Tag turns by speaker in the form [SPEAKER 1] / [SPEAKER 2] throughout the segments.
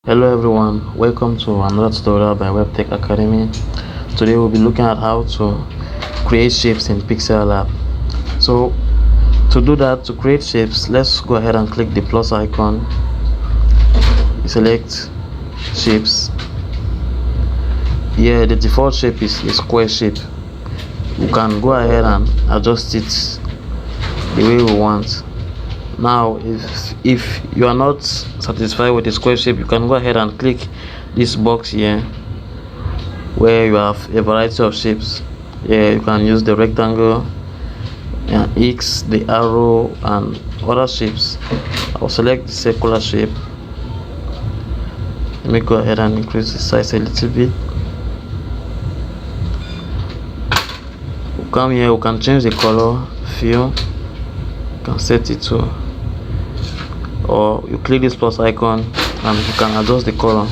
[SPEAKER 1] Hello everyone, welcome to another tutorial by WepTech Academy. Today we'll be looking at how to create shapes in Pixel Lab. So to do that, to create shapes, let's go ahead and click the plus icon, select shapes. Here the default shape is a square shape. We can go ahead and adjust it the way we want. Now if you are not satisfied with the square shape, you can go ahead and click this box here where you have a variety of shapes. Here you can use the rectangle and X, the arrow, and other shapes. I'll select the circular shape. Let me go ahead and increase the size a little bit. We'll come here, we can change the color fill, you can set it to, or you click this plus icon and you can adjust the color.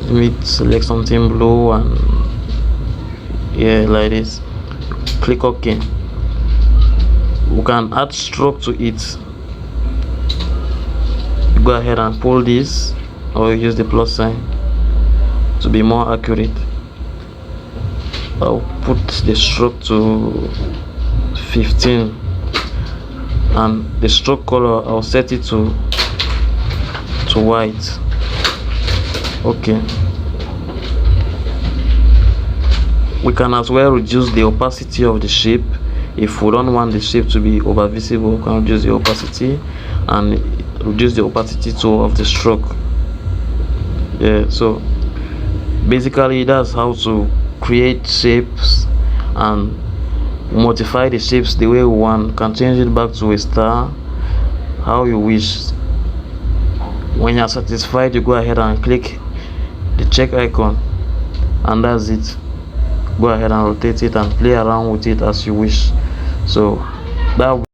[SPEAKER 1] Let me select something blue and like this. Click OK. We can add stroke to it. Go ahead and pull this, or use the plus sign to be more accurate. I'll put the stroke to 15, and the stroke color I'll set it to white. Okay. We can as well reduce the opacity of the shape. If we don't want the shape to be over visible, we can reduce the opacity and reduce the opacity too of the stroke. So basically that's how to create shapes and modify the shapes the way we want. You can change it back to a star, how you wish. When you're satisfied, you go ahead and click the check icon, and that's it. Go ahead and rotate it and play around with it as you wish. So that